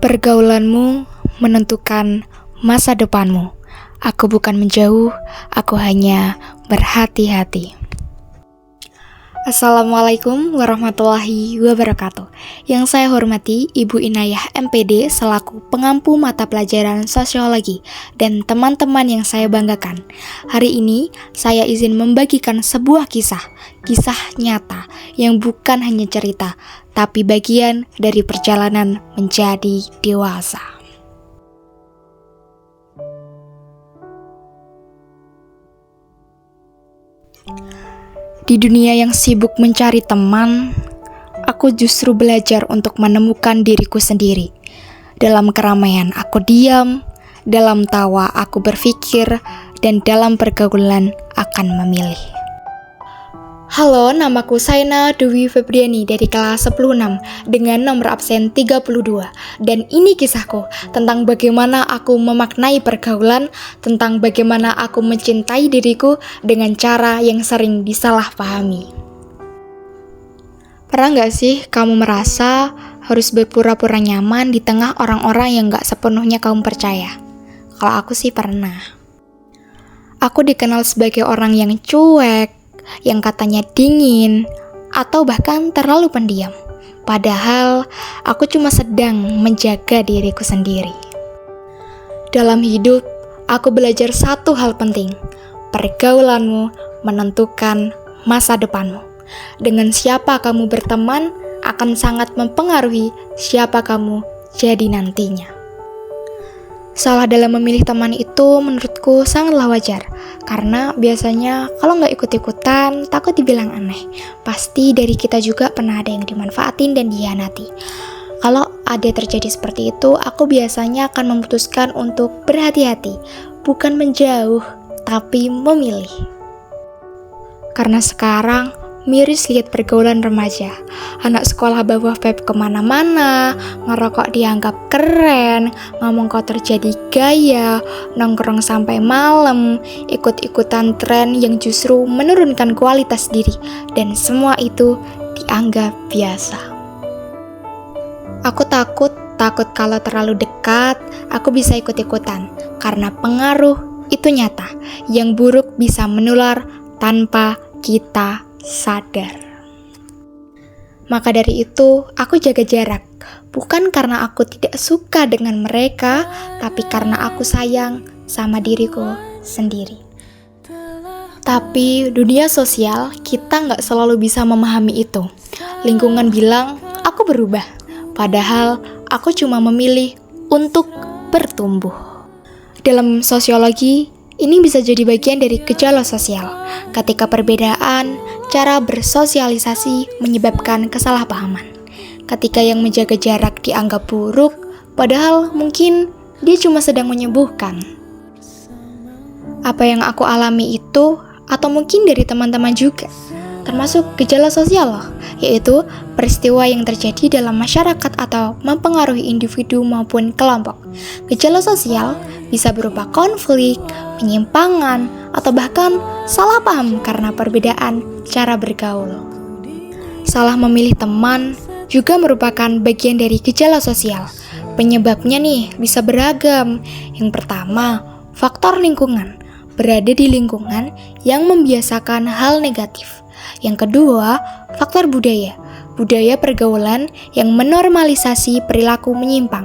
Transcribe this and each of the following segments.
Pergaulanmu menentukan masa depanmu. Aku bukan menjauh, aku hanya berhati-hati. Assalamualaikum warahmatullahi wabarakatuh. Yang saya hormati Ibu Inayah MPD selaku pengampu mata pelajaran sosiologi dan teman-teman yang saya banggakan. Hari ini saya izin membagikan sebuah kisah nyata yang bukan hanya cerita, tapi bagian dari perjalanan menjadi dewasa. Di dunia yang sibuk mencari teman, aku justru belajar untuk menemukan diriku sendiri. Dalam keramaian aku diam, dalam tawa aku berpikir, dan dalam pergaulan akan memilih. Halo, namaku Saina Dewi Febriani dari kelas 10-6 dengan nomor absen 32. Dan ini kisahku tentang bagaimana aku memaknai pergaulan, tentang bagaimana aku mencintai diriku dengan cara yang sering disalahpahami. Pernah gak sih kamu merasa harus berpura-pura nyaman di tengah orang-orang yang gak sepenuhnya kamu percaya? Kalau aku sih pernah. Aku dikenal sebagai orang yang cuek, yang katanya dingin, atau bahkan terlalu pendiam. Padahal, aku cuma sedang menjaga diriku sendiri. Dalam hidup, aku belajar satu hal penting. Pergaulanmu menentukan masa depanmu. Dengan siapa kamu berteman akan sangat mempengaruhi siapa kamu jadi nantinya. Salah dalam memilih teman itu menurutku sangatlah wajar. Karena biasanya kalau nggak ikut-ikutan, takut dibilang aneh. Pasti dari kita juga pernah ada yang dimanfaatin dan dihianati. Kalau ada terjadi seperti itu, aku biasanya akan memutuskan untuk berhati-hati. Bukan menjauh, tapi memilih. Karena sekarang miris lihat pergaulan remaja. Anak sekolah bawa vape kemana-mana, ngerokok dianggap keren, ngomong kotor jadi gaya, nongkrong sampai malam, ikut-ikutan tren yang justru menurunkan kualitas diri, dan semua itu dianggap biasa. Aku takut kalau terlalu dekat, aku bisa ikut-ikutan, karena pengaruh itu nyata, yang buruk bisa menular tanpa kita sadar. Maka dari itu, aku jaga jarak. Bukan karena aku tidak suka dengan mereka, tapi karena aku sayang sama diriku sendiri. Tapi dunia sosial, kita nggak selalu bisa memahami itu. Lingkungan bilang, aku berubah. Padahal, aku cuma memilih untuk bertumbuh. Dalam sosiologi, ini bisa jadi bagian dari gejala sosial. Ketika perbedaan, cara bersosialisasi menyebabkan kesalahpahaman. Ketika yang menjaga jarak dianggap buruk, padahal mungkin dia cuma sedang menyembuhkan. Apa yang aku alami itu, atau mungkin dari teman-teman juga, termasuk gejala sosial loh, yaitu peristiwa yang terjadi dalam masyarakat atau mempengaruhi individu maupun kelompok. Gejala sosial bisa berupa konflik, penyimpangan, atau bahkan salah paham karena perbedaan cara bergaul. Salah memilih teman juga merupakan bagian dari gejala sosial. Penyebabnya nih bisa beragam. Yang pertama, faktor lingkungan. Berada di lingkungan yang membiasakan hal negatif. Yang kedua, faktor budaya. Budaya pergaulan yang menormalisasi perilaku menyimpang.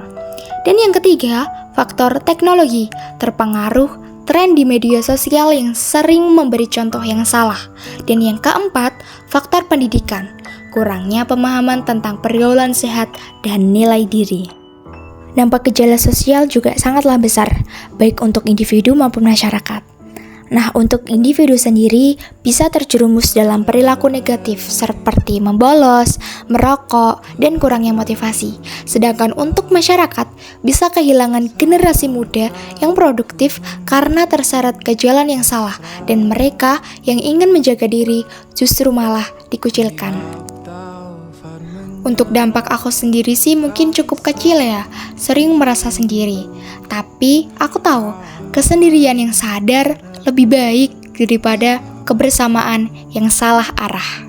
Dan yang ketiga, faktor teknologi, terpengaruh tren di media sosial yang sering memberi contoh yang salah. Dan yang keempat, faktor pendidikan, kurangnya pemahaman tentang pergaulan sehat dan nilai diri. Dampak gejala sosial juga sangatlah besar, baik untuk individu maupun masyarakat. Nah, untuk individu sendiri bisa terjerumus dalam perilaku negatif seperti membolos, merokok, dan kurangnya motivasi. Sedangkan untuk masyarakat bisa kehilangan generasi muda yang produktif karena terseret ke jalan yang salah, dan mereka yang ingin menjaga diri justru malah dikucilkan. Untuk dampak aku sendiri sih mungkin cukup kecil ya, sering merasa sendiri. Tapi aku tahu, kesendirian yang sadar lebih baik daripada kebersamaan yang salah arah.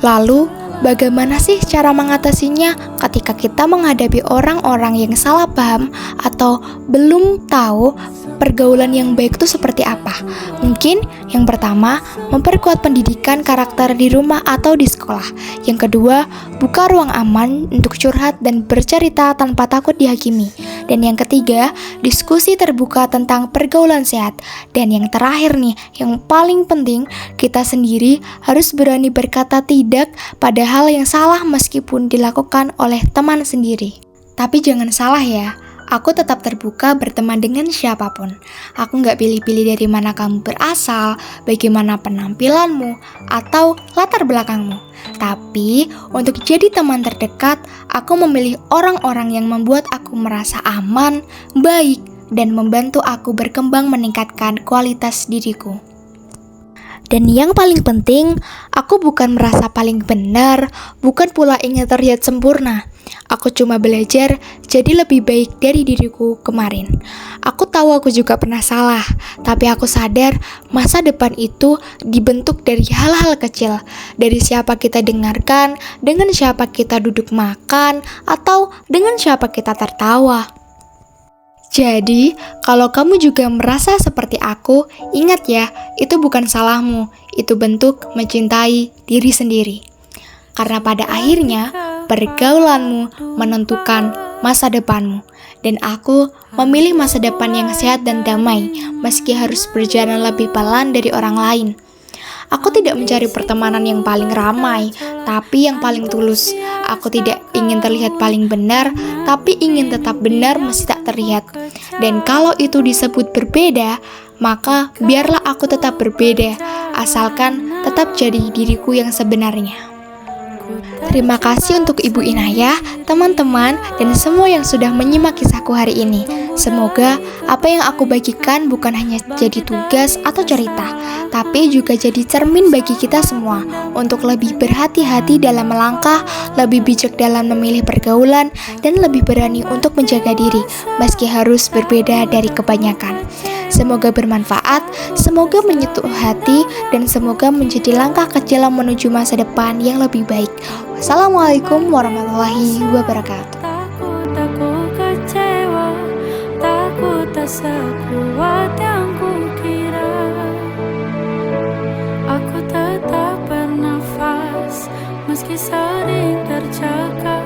Lalu, Bagaimana sih cara mengatasinya ketika kita menghadapi orang-orang yang salah paham atau belum tahu pergaulan yang baik itu seperti apa? Mungkin yang pertama, memperkuat pendidikan karakter di rumah atau di sekolah. Yang kedua, buka ruang aman untuk curhat dan bercerita tanpa takut dihakimi. Dan yang ketiga, diskusi terbuka tentang pergaulan sehat. Dan yang terakhir nih, yang paling penting, kita sendiri harus berani berkata tidak pada hal yang salah meskipun dilakukan oleh teman sendiri. Tapi jangan salah ya, aku tetap terbuka berteman dengan siapapun. Aku nggak pilih-pilih dari mana kamu berasal, bagaimana penampilanmu, atau latar belakangmu. Tapi, untuk jadi teman terdekat, aku memilih orang-orang yang membuat aku merasa aman, baik, dan membantu aku berkembang meningkatkan kualitas diriku. Dan yang paling penting, aku bukan merasa paling benar, bukan pula ingin terlihat sempurna. Aku cuma belajar jadi lebih baik dari diriku kemarin. Aku tahu aku juga pernah salah, tapi aku sadar masa depan itu dibentuk dari hal-hal kecil. Dari siapa kita dengarkan, dengan siapa kita duduk makan, atau dengan siapa kita tertawa. Jadi, kalau kamu juga merasa seperti aku, ingat ya, itu bukan salahmu, itu bentuk mencintai diri sendiri. Karena pada akhirnya, pergaulanmu menentukan masa depanmu. Dan aku memilih masa depan yang sehat dan damai, meski harus berjalan lebih pelan dari orang lain. Aku tidak mencari pertemanan yang paling ramai, tapi yang paling tulus. Aku tidak ingin terlihat paling benar, tapi ingin tetap benar meski tak terlihat. Dan kalau itu disebut berbeda, maka biarlah aku tetap berbeda, asalkan tetap jadi diriku yang sebenarnya. Terima kasih untuk Ibu Inayah, teman-teman, dan semua yang sudah menyimak kisahku hari ini. Semoga apa yang aku bagikan bukan hanya jadi tugas atau cerita, tapi juga jadi cermin bagi kita semua untuk lebih berhati-hati dalam melangkah, lebih bijak dalam memilih pergaulan, dan lebih berani untuk menjaga diri, meski harus berbeda dari kebanyakan. Semoga bermanfaat, semoga menyentuh hati, dan semoga menjadi langkah kecil menuju masa depan yang lebih baik. Wassalamualaikum warahmatullahi wabarakatuh. Takut aku kecewa, takut tak sekuat yang kukira. Aku tetap bernafas meski sering terjaga.